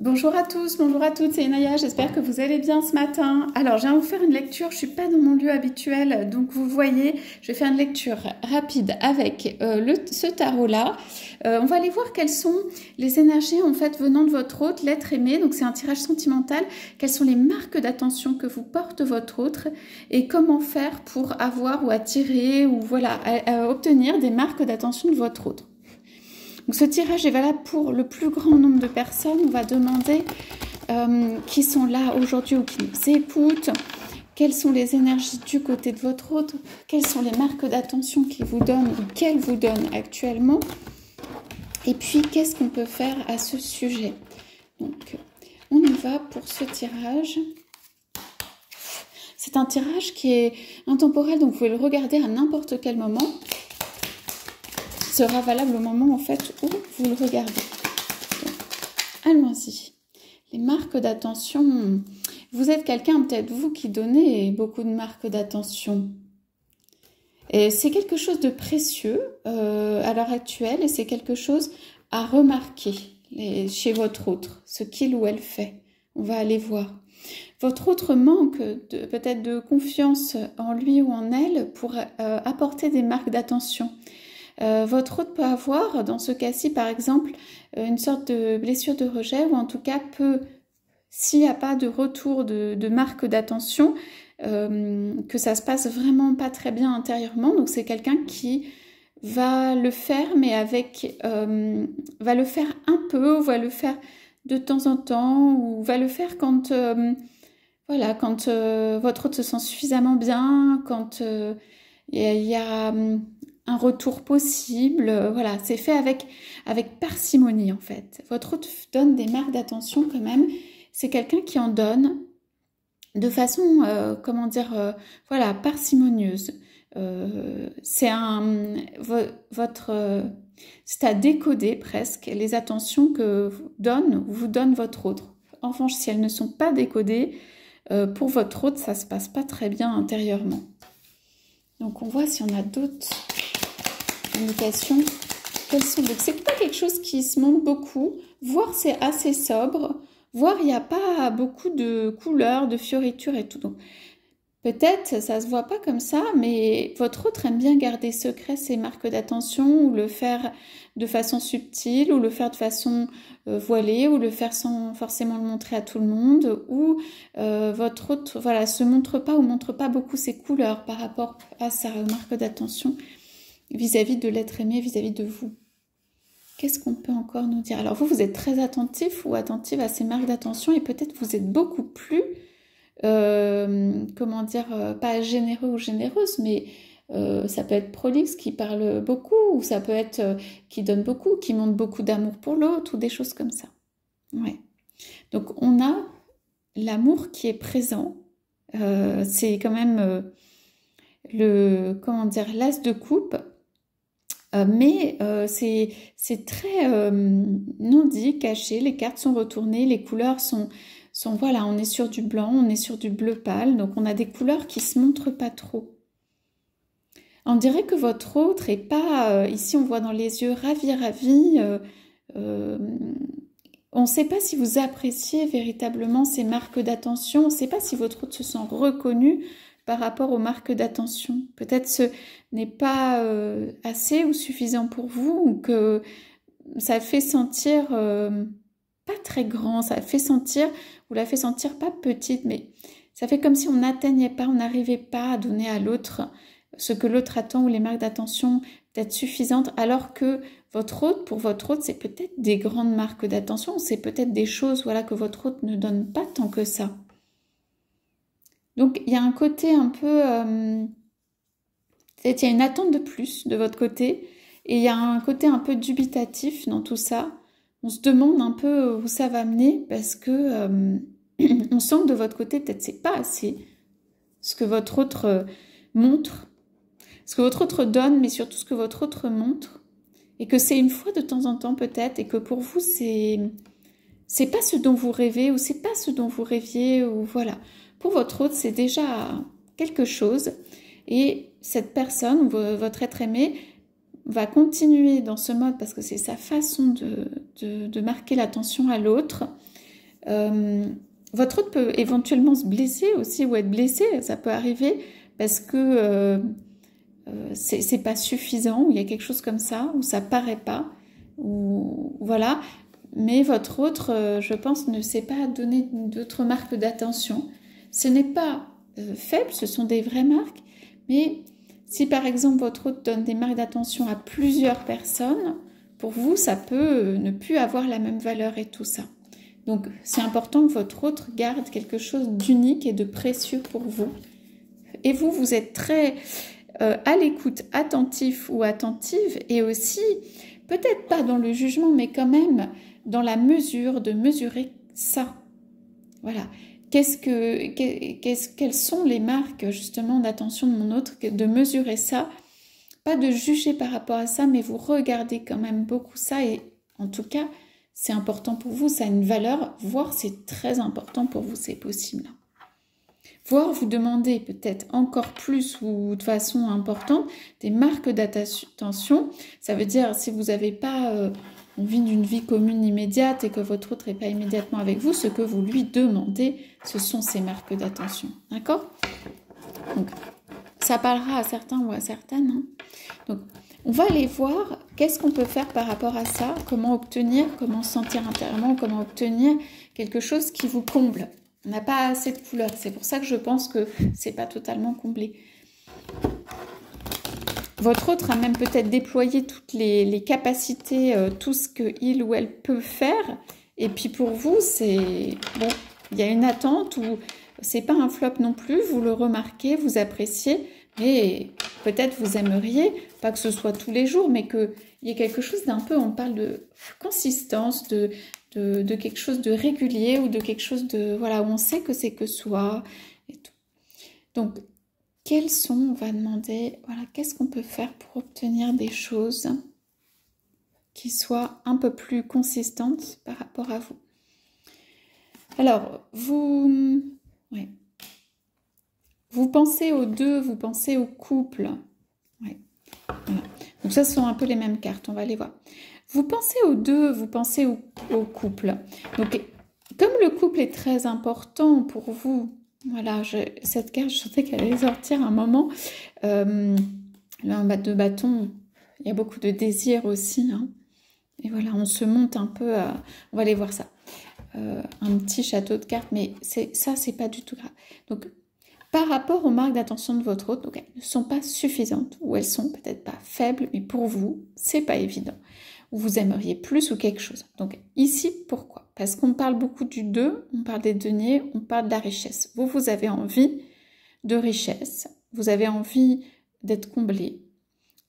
Bonjour à tous, bonjour à toutes, c'est Inaya, j'espère que vous allez bien ce matin. Alors, je viens vous faire une lecture, je suis pas dans mon lieu habituel, donc vous voyez, je vais faire une lecture rapide avec ce tarot-là. On va aller voir quelles sont les énergies en fait venant de votre hôte, l'être aimé, donc c'est un tirage sentimental, quelles sont les marques d'attention que vous porte votre autre et comment faire pour avoir ou attirer ou voilà, obtenir des marques d'attention de votre autre. Donc ce tirage est valable pour le plus grand nombre de personnes. On va demander qui sont là aujourd'hui ou qui nous écoutent, quelles sont les énergies du côté de votre autre, quelles sont les marques d'attention qu'il vous donne ou qu'elle vous donne actuellement, et puis qu'est-ce qu'on peut faire à ce sujet. Donc on y va pour ce tirage. C'est un tirage qui est intemporel, donc vous pouvez le regarder à n'importe quel moment. Sera valable au moment en fait où vous le regardez. Allons-y. Les marques d'attention. Vous êtes quelqu'un, peut-être vous, qui donnez beaucoup de marques d'attention. Et c'est quelque chose de précieux à l'heure actuelle et c'est quelque chose à remarquer chez votre autre, ce qu'il ou elle fait. On va aller voir. Votre autre manque peut-être de confiance en lui ou en elle pour apporter des marques d'attention. Votre autre peut avoir, dans ce cas-ci, par exemple, une sorte de blessure de rejet ou en tout cas peut, s'il n'y a pas de retour de marque d'attention, que ça se passe vraiment pas très bien intérieurement. Donc c'est quelqu'un qui va le faire, mais avec, va le faire un peu, ou va le faire de temps en temps, ou va le faire quand, voilà, quand votre autre se sent suffisamment bien, quand il y a un retour possible, voilà, c'est fait avec parcimonie en fait. Votre autre donne des marques d'attention quand même, c'est quelqu'un qui en donne de façon, comment dire, voilà, parcimonieuse. C'est c'est à décoder presque les attentions que vous donne votre autre. En revanche, si elles ne sont pas décodées, pour votre autre, ça se passe pas très bien intérieurement. Donc on voit si on a d'autres indications. Quelles sont? Donc c'est pas quelque chose qui se montre beaucoup, voire c'est assez sobre, voire il n'y a pas beaucoup de couleurs, de fioritures et tout. Donc peut-être ça se voit pas comme ça, mais votre autre aime bien garder secret ses marques d'attention, ou le faire de façon subtile, ou le faire de façon voilée, ou le faire sans forcément le montrer à tout le monde, ou votre autre voilà, se montre pas ou montre pas beaucoup ses couleurs par rapport à sa marque d'attention vis-à-vis de l'être aimé, vis-à-vis de vous. Qu'est-ce qu'on peut encore nous dire? Alors vous êtes très attentif ou attentive à ces marques d'attention et peut-être vous êtes beaucoup plus, comment dire, pas généreux ou généreuse, mais ça peut être prolixe, qui parle beaucoup, ou ça peut être qui donne beaucoup, qui montre beaucoup d'amour pour l'autre, ou des choses comme ça. Ouais. Donc on a l'amour qui est présent, c'est quand même comment dire, l'as de coupe. Mais c'est très non dit, caché, les cartes sont retournées, les couleurs sont voilà, on est sur du blanc, on est sur du bleu pâle, donc on a des couleurs qui se montrent pas trop. On dirait que votre autre est pas, ici on voit dans les yeux ravi, on ne sait pas si vous appréciez véritablement ces marques d'attention, on ne sait pas si votre autre se sent reconnu par rapport aux marques d'attention. Peut-être ce n'est pas assez ou suffisant pour vous, ou que ça fait sentir pas très grand, ça fait sentir, vous la fait sentir pas petite, mais ça fait comme si on n'atteignait pas, on n'arrivait pas à donner à l'autre ce que l'autre attend, ou les marques d'attention peut-être suffisantes, alors que votre autre, pour votre autre, c'est peut-être des grandes marques d'attention, c'est peut-être des choses voilà, que votre autre ne donne pas tant que ça. Donc, il y a un côté un peu... il y a une attente de plus de votre côté, et il y a un côté un peu dubitatif dans tout ça. On se demande un peu où ça va mener, parce que on sent que de votre côté, peut-être c'est pas assez ce que votre autre montre, ce que votre autre donne, mais surtout ce que votre autre montre, et que c'est une fois de temps en temps peut-être, et que pour vous, c'est pas ce dont vous rêvez, ou c'est pas ce dont vous rêviez, ou voilà. Pour votre autre, c'est déjà quelque chose, et cette personne, votre être aimé, va continuer dans ce mode, parce que c'est sa façon de marquer l'attention à l'autre, Votre autre peut éventuellement se blesser aussi ou être blessé, ça peut arriver parce que c'est pas suffisant, ou il y a quelque chose comme ça, ou ça paraît pas, ou voilà. Mais votre autre, je pense, ne sait pas donner d'autres marques d'attention. Ce n'est pas faible, ce sont des vraies marques, mais si par exemple votre autre donne des marques d'attention à plusieurs personnes, pour vous, ça peut ne plus avoir la même valeur et tout ça. Donc, c'est important que votre autre garde quelque chose d'unique et de précieux pour vous. Et vous, vous êtes très à l'écoute, attentif ou attentive, et aussi, peut-être pas dans le jugement, mais quand même dans la mesure de mesurer ça. Voilà. Quelles sont les marques justement d'attention de mon autre, de mesurer ça, pas de juger par rapport à ça, mais vous regardez quand même beaucoup ça, et en tout cas, c'est important pour vous, ça a une valeur, voire c'est très important pour vous, c'est possible. Voire vous demandez peut-être encore plus ou de façon importante des marques d'attention. Ça veut dire si vous n'avez pas envie d'une vie commune immédiate et que votre autre n'est pas immédiatement avec vous, ce que vous lui demandez, ce sont ces marques d'attention. D'accord? Donc, ça parlera à certains ou à certaines. Hein. Donc, on va aller voir qu'est-ce qu'on peut faire par rapport à ça, comment obtenir, comment se sentir intérieurement, comment obtenir quelque chose qui vous comble. On n'a pas assez de couleurs, c'est pour ça que je pense que c'est pas totalement comblé. Votre autre a même peut-être déployé toutes les capacités, tout ce qu'il ou elle peut faire. Et puis pour vous, c'est bon, il y a une attente où c'est pas un flop non plus, vous le remarquez, vous appréciez, mais peut-être vous aimeriez, pas que ce soit tous les jours, mais qu'il y ait quelque chose d'un peu, on parle de consistance, de quelque chose de régulier ou de quelque chose de, voilà, où on sait que c'est que soi et tout. Donc, quels sont, on va demander, voilà, qu'est-ce qu'on peut faire pour obtenir des choses qui soient un peu plus consistantes par rapport à vous. Alors, vous pensez aux deux, vous pensez au couple. Ouais. Voilà. Donc ça, ce sont un peu les mêmes cartes, on va les voir. Vous pensez aux deux, vous pensez au couple. Donc, comme le couple est très important pour vous, voilà, cette carte, je sentais qu'elle allait sortir un moment. Là, un bas de bâton, il y a beaucoup de désir aussi. Hein. Et voilà, on se monte un peu à... On va aller voir ça. Un petit château de cartes, mais ça, c'est pas du tout grave. Donc, par rapport aux marques d'attention de votre autre, donc elles ne sont pas suffisantes, ou elles sont peut-être pas faibles, mais pour vous, c'est pas évident. Ou vous aimeriez plus ou quelque chose. Donc ici, pourquoi? Parce qu'on parle beaucoup du 2, on parle des deniers, on parle de la richesse. Vous avez envie de richesse, vous avez envie d'être comblé,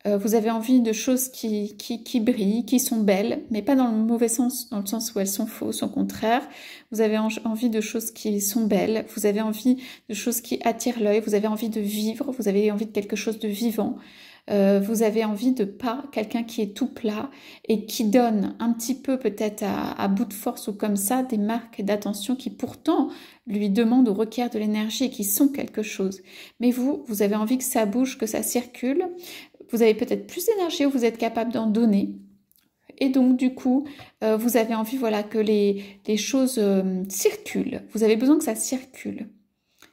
vous avez envie de choses qui brillent, qui sont belles, mais pas dans le mauvais sens, dans le sens où elles sont fausses, au contraire. Vous avez envie de choses qui sont belles, vous avez envie de choses qui attirent l'œil, vous avez envie de vivre, vous avez envie de quelque chose de vivant. Vous avez envie de pas quelqu'un qui est tout plat et qui donne un petit peu peut-être à bout de force ou comme ça des marques d'attention qui pourtant lui demandent ou requièrent de l'énergie et qui sont quelque chose. Mais vous avez envie que ça bouge, que ça circule. Vous avez peut-être plus d'énergie ou vous êtes capable d'en donner. Et donc, du coup, vous avez envie voilà, que les choses circulent. Vous avez besoin que ça circule.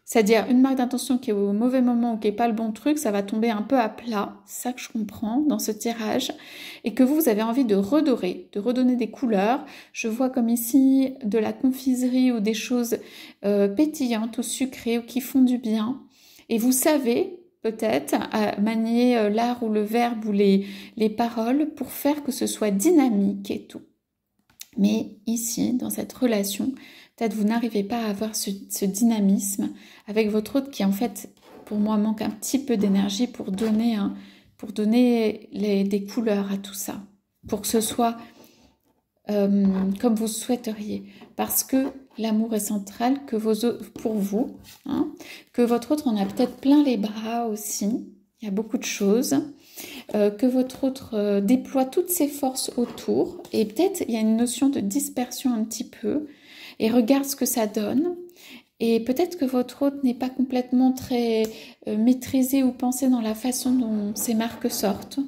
C'est-à-dire, une marque d'intention qui est au mauvais moment ou qui n'est pas le bon truc, ça va tomber un peu à plat. C'est ça que je comprends dans ce tirage. Et que vous avez envie de redorer, de redonner des couleurs. Je vois comme ici de la confiserie ou des choses pétillantes ou sucrées ou qui font du bien. Et vous savez... peut-être à manier l'art ou le verbe ou les paroles pour faire que ce soit dynamique et tout. Mais ici, dans cette relation, peut-être vous n'arrivez pas à avoir ce dynamisme avec votre autre qui en fait, pour moi, manque un petit peu d'énergie pour donner des couleurs à tout ça, pour que ce soit comme vous souhaiteriez, parce que l'amour est central pour vous, hein, que votre autre en a peut-être plein les bras aussi, il y a beaucoup de choses, que votre autre déploie toutes ses forces autour, et peut-être il y a une notion de dispersion un petit peu, et regarde ce que ça donne, et peut-être que votre autre n'est pas complètement très maîtrisé ou pensé dans la façon dont ces marques sortent.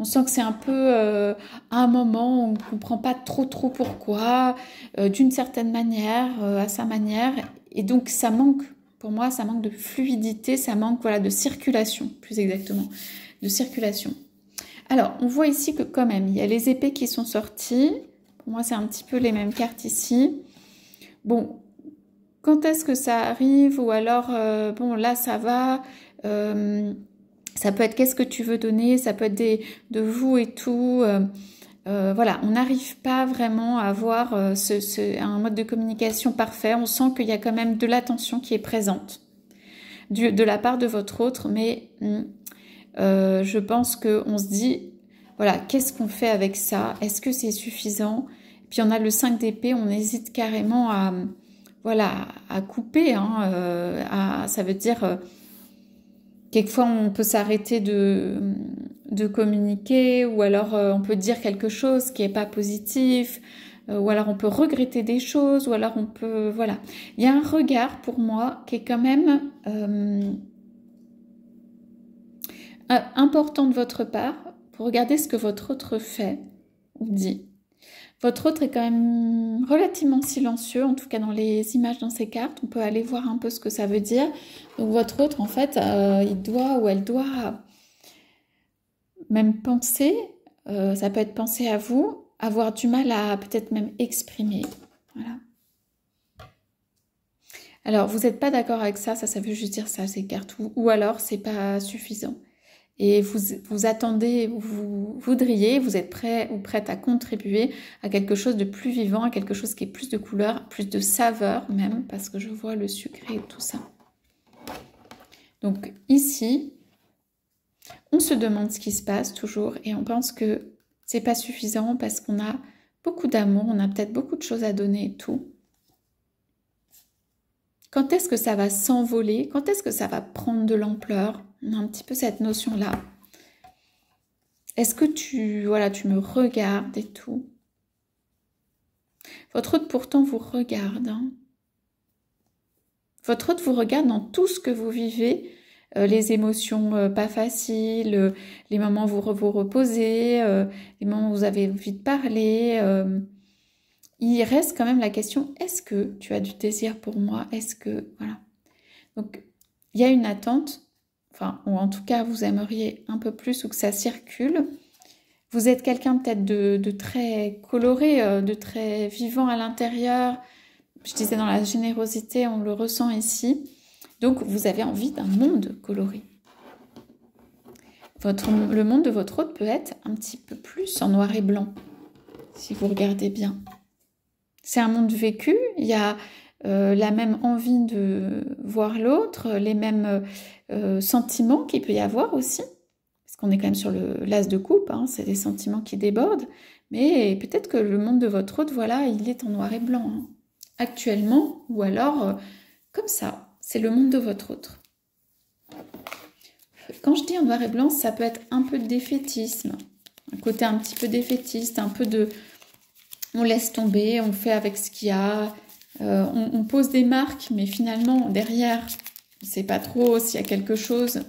On sent que c'est un peu un moment où on ne comprend pas trop pourquoi, d'une certaine manière, à sa manière. Et donc, ça manque, pour moi, ça manque de fluidité, ça manque voilà, de circulation, plus exactement, de circulation. Alors, on voit ici que quand même, il y a les épées qui sont sorties. Pour moi, c'est un petit peu les mêmes cartes ici. Bon, quand est-ce que ça arrive? Ou alors, bon, là, ça va. Ça peut être qu'est-ce que tu veux donner, ça peut être de vous et tout. Voilà, on n'arrive pas vraiment à avoir un mode de communication parfait. On sent qu'il y a quand même de l'attention qui est présente de la part de votre autre, mais je pense qu'on se dit, voilà, qu'est-ce qu'on fait avec ça? Est-ce que c'est suffisant? Puis on a le 5 d'épée, on hésite carrément à couper. Hein, ça veut dire... quelquefois, on peut s'arrêter de communiquer, ou alors on peut dire quelque chose qui n'est pas positif, ou alors on peut regretter des choses, ou alors on peut... Voilà. Il y a un regard, pour moi, qui est quand même important de votre part, pour regarder ce que votre autre fait ou dit. Votre autre est quand même relativement silencieux, en tout cas dans les images dans ces cartes. On peut aller voir un peu ce que ça veut dire. Donc votre autre, en fait, il doit ou elle doit même penser, ça peut être penser à vous, avoir du mal à peut-être même exprimer. Voilà. Alors, vous n'êtes pas d'accord avec ça, ça veut juste dire ça, ces cartes. Ou alors, c'est pas suffisant. Et vous attendez, vous voudriez, vous êtes prêt ou prête à contribuer à quelque chose de plus vivant, à quelque chose qui est plus de couleur, plus de saveur même, parce que je vois le sucré et tout ça. Donc ici, on se demande ce qui se passe toujours et on pense que c'est pas suffisant parce qu'on a beaucoup d'amour, on a peut-être beaucoup de choses à donner et tout. Quand est-ce que ça va s'envoler? Quand est-ce que ça va prendre de l'ampleur? On a un petit peu cette notion-là. Est-ce que tu me regardes et tout? Votre autre pourtant vous regarde. Hein. Votre autre vous regarde dans tout ce que vous vivez, les émotions pas faciles, les moments où vous reposez, les moments où vous avez envie de parler. Il reste quand même la question, est-ce que tu as du désir pour moi? Est-ce que... Voilà. Donc, il y a une attente, ou en tout cas, vous aimeriez un peu plus ou que ça circule. Vous êtes quelqu'un peut-être de très coloré, de très vivant à l'intérieur. Je disais dans la générosité, on le ressent ici. Donc, vous avez envie d'un monde coloré. Le monde de votre autre peut être un petit peu plus en noir et blanc, si vous regardez bien. C'est un monde vécu, il y a la même envie de voir l'autre, les mêmes sentiments qu'il peut y avoir aussi. Parce qu'on est quand même sur l'as de coupe, hein, c'est des sentiments qui débordent. Mais peut-être que le monde de votre autre, voilà, il est en noir et blanc. Hein. Actuellement, ou alors comme ça, c'est le monde de votre autre. Quand je dis en noir et blanc, ça peut être un peu de défaitisme, un côté un petit peu défaitiste, un peu de... On laisse tomber, on fait avec ce qu'il y a, on pose des marques, mais finalement, derrière, on ne sait pas trop s'il y a quelque chose.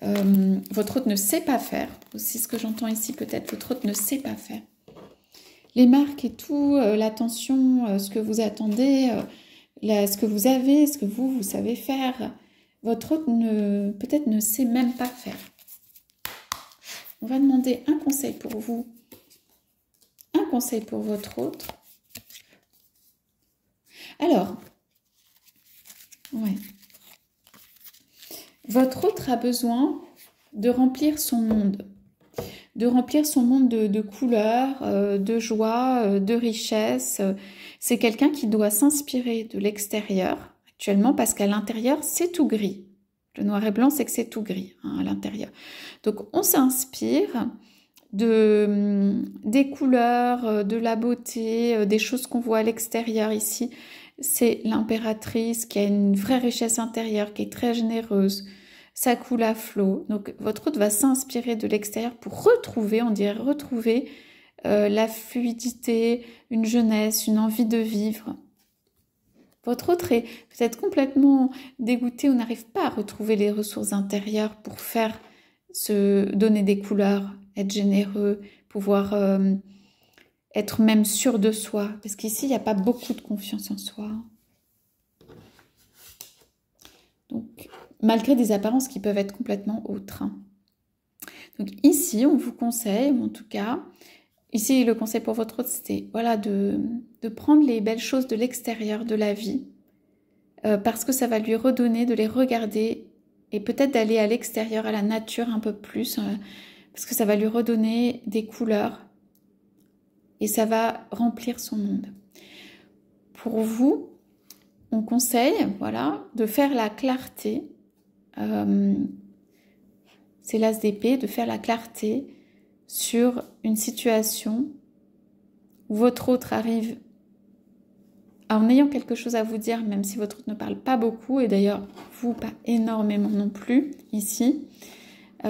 Votre autre ne sait pas faire. Aussi, ce que j'entends ici, peut-être, votre autre ne sait pas faire. Les marques et tout, l'attention, ce que vous attendez, ce que vous avez, ce que vous savez faire, votre autre peut-être ne sait même pas faire. On va demander un conseil pour vous. Un conseil pour votre autre. Alors, ouais. Votre autre a besoin de remplir son monde. De remplir son monde de couleurs, de joie, de richesse. C'est quelqu'un qui doit s'inspirer de l'extérieur actuellement parce qu'à l'intérieur, c'est tout gris. Le noir et blanc, c'est que c'est tout gris hein, à l'intérieur. Donc, on s'inspire des couleurs, de la beauté, des choses qu'on voit à l'extérieur ici. C'est l'impératrice qui a une vraie richesse intérieure, qui est très généreuse. Ça coule à flot. Donc, votre autre va s'inspirer de l'extérieur pour retrouver, on dirait retrouver la fluidité, une jeunesse, une envie de vivre. Votre autre est peut-être complètement dégoûté, on n'arrive pas à retrouver les ressources intérieures pour se donner des couleurs. être généreux, pouvoir être même sûr de soi. Parce qu'ici, il n'y a pas beaucoup de confiance en soi. Donc, malgré des apparences qui peuvent être complètement autres. Donc ici, on vous conseille, ou en tout cas, ici le conseil pour votre hôte, c'était voilà, de prendre les belles choses de l'extérieur de la vie, parce que ça va lui redonner, de les regarder, et peut-être d'aller à l'extérieur, à la nature un peu plus, parce que ça va lui redonner des couleurs, et ça va remplir son monde. Pour vous, on conseille, voilà, de faire la clarté, c'est l'as d'épée, de faire la clarté sur une situation où votre autre arrive en ayant quelque chose à vous dire, même si votre autre ne parle pas beaucoup, et d'ailleurs, vous, pas énormément non plus, ici.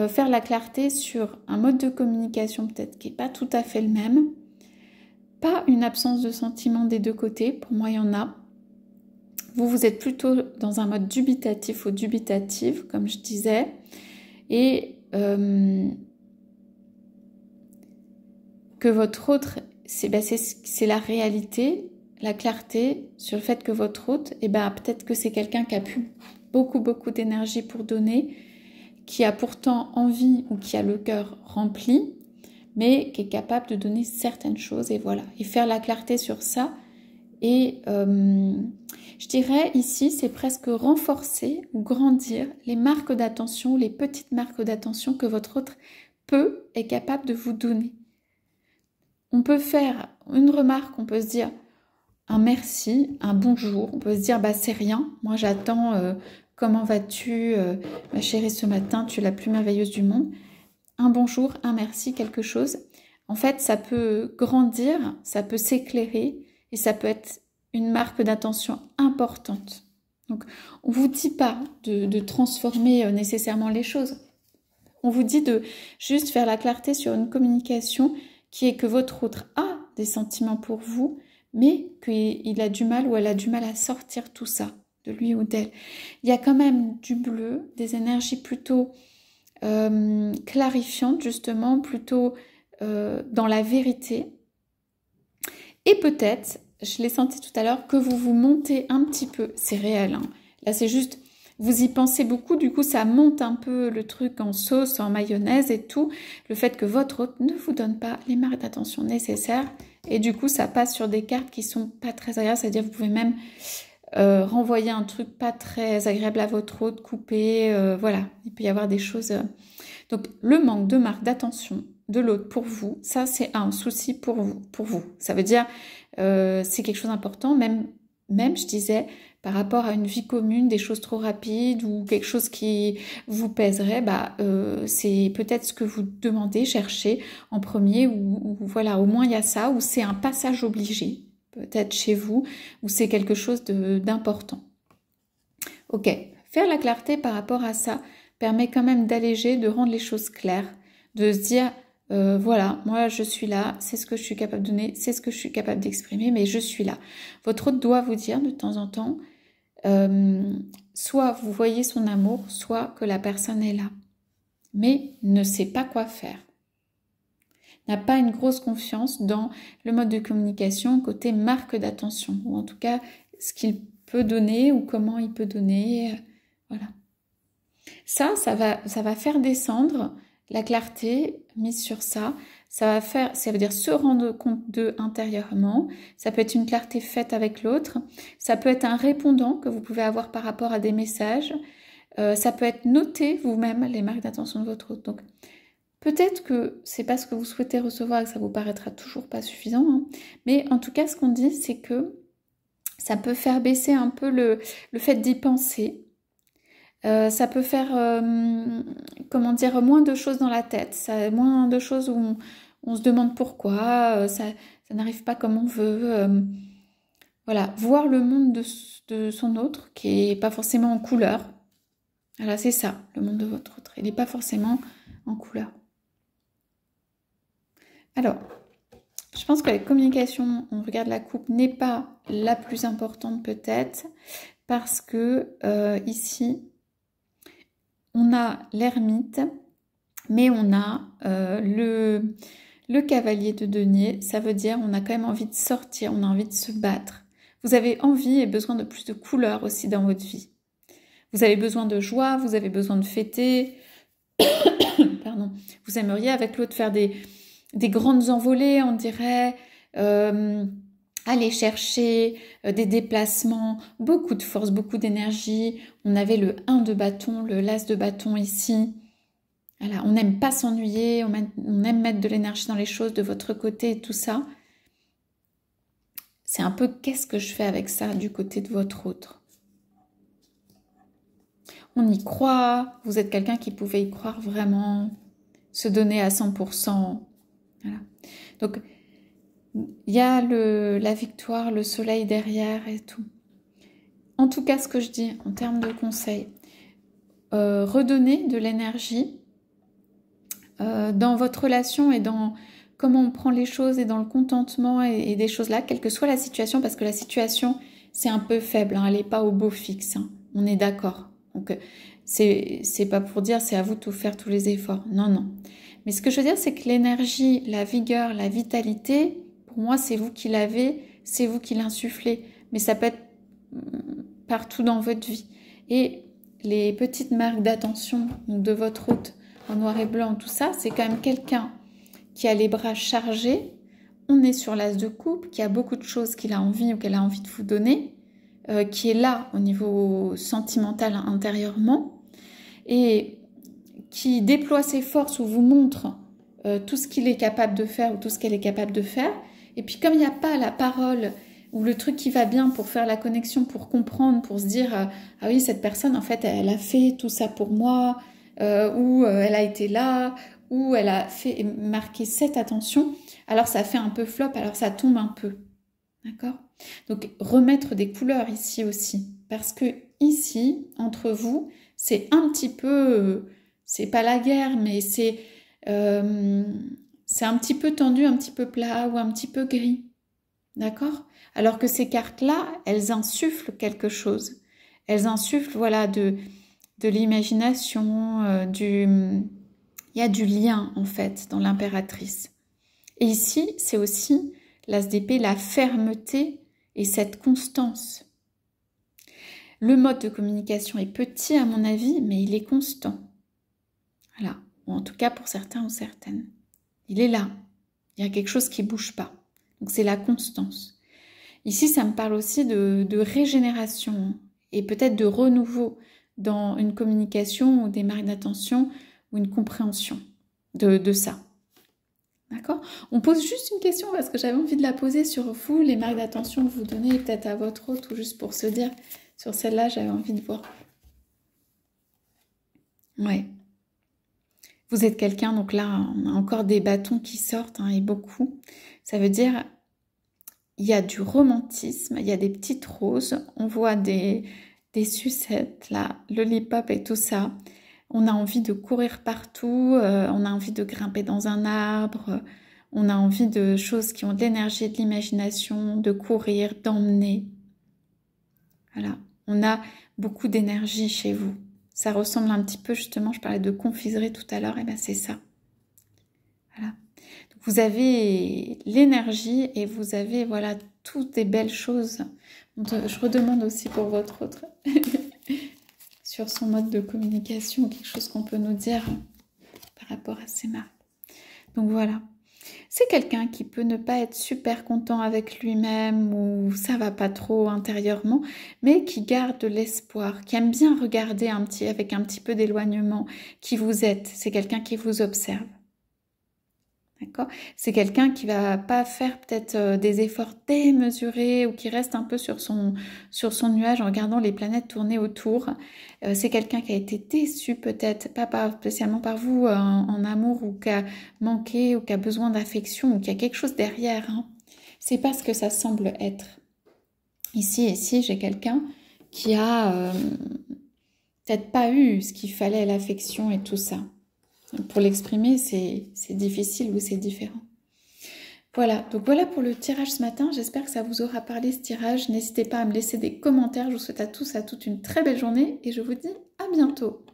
Faire la clarté sur un mode de communication peut-être qui n'est pas tout à fait le même. Pas une absence de sentiment des deux côtés, pour moi, il y en a. Vous êtes plutôt dans un mode dubitatif ou dubitative, comme je disais. Et que votre autre, c'est la réalité, la clarté sur le fait que votre autre, peut-être que c'est quelqu'un qui a pu beaucoup d'énergie pour donner, qui a pourtant envie ou qui a le cœur rempli, mais qui est capable de donner certaines choses, et voilà. Et faire la clarté sur ça, et je dirais ici, c'est presque renforcer ou grandir les marques d'attention, les petites marques d'attention que votre autre est capable de vous donner. On peut faire une remarque, on peut se dire un merci, un bonjour, on peut se dire c'est rien, moi j'attends, comment vas-tu ma chérie ce matin, tu es la plus merveilleuse du monde. Un bonjour, un merci, quelque chose. En fait, ça peut grandir, ça peut s'éclairer et ça peut être une marque d'attention importante. Donc, on ne vous dit pas de transformer nécessairement les choses. On vous dit de juste faire la clarté sur une communication qui est que votre autre a des sentiments pour vous, mais qu'il a du mal ou elle a du mal à sortir tout ça de lui ou d'elle. Il y a quand même du bleu, des énergies plutôt clarifiantes justement, plutôt dans la vérité. Et peut-être, je l'ai senti tout à l'heure, que vous vous montez un petit peu, c'est réel, hein. Là c'est juste, vous y pensez beaucoup, du coup ça monte un peu le truc en sauce, en mayonnaise et tout, le fait que votre hôte ne vous donne pas les marques d'attention nécessaires, et du coup ça passe sur des cartes qui sont pas très agréables, c'est-à-dire vous pouvez même renvoyer un truc pas très agréable à votre hôte, couper, voilà, il peut y avoir des choses... Donc le manque de marques d'attention de l'autre pour vous, ça c'est un souci pour vous. Ça veut dire c'est quelque chose d'important, même je disais, par rapport à une vie commune, des choses trop rapides ou quelque chose qui vous pèserait, c'est peut-être ce que vous demandez, cherchez en premier, ou voilà, au moins il y a ça, ou c'est un passage obligé, peut-être chez vous, ou c'est quelque chose d'important. Ok, faire la clarté par rapport à ça permet quand même d'alléger, de rendre les choses claires, de se dire, voilà, moi je suis là, c'est ce que je suis capable de donner, c'est ce que je suis capable d'exprimer, mais je suis là. Votre hôte doit vous dire de temps en temps, soit vous voyez son amour, soit que la personne est là, mais ne sait pas quoi faire. N'a pas une grosse confiance dans le mode de communication côté marque d'attention, ou en tout cas ce qu'il peut donner ou comment il peut donner, voilà. Ça va faire descendre la clarté mise sur ça. Ça veut dire se rendre compte d'eux intérieurement. Ça peut être une clarté faite avec l'autre. Ça peut être un répondant que vous pouvez avoir par rapport à des messages. Ça peut être noter vous-même les marques d'attention de votre autre. Donc, peut-être que c'est pas ce que vous souhaitez recevoir et que ça vous paraîtra toujours pas suffisant. Hein. Mais en tout cas, ce qu'on dit, c'est que ça peut faire baisser un peu le fait d'y penser. Ça peut faire, comment dire, moins de choses dans la tête, moins de choses où on se demande pourquoi, ça n'arrive pas comme on veut. Voilà, voir le monde de son autre, qui n'est pas forcément en couleur. Voilà, c'est ça, le monde de votre autre. Il n'est pas forcément en couleur. Alors, je pense que la communication, on regarde la coupe, n'est pas la plus importante peut-être, parce que ici... on a l'ermite Mais on a le cavalier de denier, ça veut dire on a quand même envie de sortir, on a envie de se battre. Vous avez envie et besoin de plus de couleurs aussi dans votre vie. Vous avez besoin de joie, vous avez besoin de fêter. Pardon. Vous aimeriez avec l'autre faire des grandes envolées, on dirait, aller chercher des déplacements, beaucoup de force, beaucoup d'énergie. On avait le 1 de bâton, le l'as de bâton ici. Voilà, on n'aime pas s'ennuyer, on aime mettre de l'énergie dans les choses de votre côté et tout ça. C'est un peu qu'est-ce que je fais avec ça du côté de votre autre. On y croit, vous êtes quelqu'un qui pouvait y croire vraiment, se donner à 100%. Voilà. Donc, il y a la victoire, le soleil derrière et tout. En tout cas, ce que je dis en termes de conseils, redonner de l'énergie dans votre relation et dans comment on prend les choses et dans le contentement et des choses là, quelle que soit la situation, parce que la situation, c'est un peu faible, hein, elle n'est pas au beau fixe, hein, on est d'accord. Donc, c'est pas pour dire c'est à vous de tout faire tous les efforts, non, non. Mais ce que je veux dire, c'est que l'énergie, la vigueur, la vitalité, pour moi, c'est vous qui l'avez, c'est vous qui l'insufflez. Mais ça peut être partout dans votre vie. Et les petites marques d'attention de votre hôte en noir et blanc, tout ça, c'est quand même quelqu'un qui a les bras chargés. On est sur l'as de coupe, qui a beaucoup de choses qu'il a envie ou qu'elle a envie de vous donner, qui est là au niveau sentimental intérieurement et qui déploie ses forces ou vous montre tout ce qu'il est capable de faire ou tout ce qu'elle est capable de faire. Et puis comme il n'y a pas la parole ou le truc qui va bien pour faire la connexion, pour comprendre, pour se dire ah oui, cette personne en fait elle a fait tout ça pour moi, ou elle a été là, ou elle a fait marquer cette attention, alors ça fait un peu flop, alors ça tombe un peu. D'accord? Donc remettre des couleurs ici aussi, parce que ici, entre vous, c'est un petit peu, c'est pas la guerre, mais c'est un petit peu tendu, un petit peu plat ou un petit peu gris. D'accord? Alors que ces cartes-là, elles insufflent quelque chose. Elles insufflent, voilà, de l'imagination, il y a du lien, en fait, dans l'impératrice. Et ici, c'est aussi l'as d'épée, la fermeté et cette constance. Le mode de communication est petit, à mon avis, mais il est constant. Voilà. Ou en tout cas, pour certains ou certaines. Il est là. Il y a quelque chose qui ne bouge pas. Donc, c'est la constance. Ici, ça me parle aussi de régénération et peut-être de renouveau dans une communication ou des marques d'attention ou une compréhension de ça. D'accord? On pose juste une question parce que j'avais envie de la poser sur vous, les marques d'attention que vous donnez peut-être à votre hôte ou juste pour se dire, sur celle-là, j'avais envie de voir. Ouais. Vous êtes quelqu'un, donc là, on a encore des bâtons qui sortent, hein, et beaucoup. Ça veut dire, il y a du romantisme, il y a des petites roses, on voit des sucettes, là, lollipop et tout ça. On a envie de courir partout, on a envie de grimper dans un arbre, on a envie de choses qui ont de l'énergie, de l'imagination, de courir, d'emmener. Voilà, on a beaucoup d'énergie chez vous. Ça ressemble un petit peu, justement, je parlais de confiserie tout à l'heure, et bien c'est ça. Voilà. Donc vous avez l'énergie et vous avez, voilà, toutes des belles choses. Je redemande aussi pour votre autre... sur son mode de communication, quelque chose qu'on peut nous dire par rapport à ces marques. Donc voilà, c'est quelqu'un qui peut ne pas être super content avec lui-même ou ça va pas trop intérieurement, mais qui garde de l'espoir, qui aime bien regarder avec un petit peu d'éloignement qui vous êtes. C'est quelqu'un qui vous observe. D'accord? C'est quelqu'un qui va pas faire peut-être des efforts démesurés ou qui reste un peu sur son nuage en regardant les planètes tourner autour. C'est quelqu'un qui a été déçu peut-être, pas spécialement par vous en amour ou qui a manqué ou qui a besoin d'affection ou qui a quelque chose derrière. Hein. C'est pas ce que ça semble être. Ici, j'ai quelqu'un qui a peut-être pas eu ce qu'il fallait, l'affection et tout ça. Pour l'exprimer, c'est difficile ou c'est différent. Voilà, donc voilà pour le tirage ce matin. J'espère que ça vous aura parlé ce tirage. N'hésitez pas à me laisser des commentaires. Je vous souhaite à tous, à toutes une très belle journée et je vous dis à bientôt.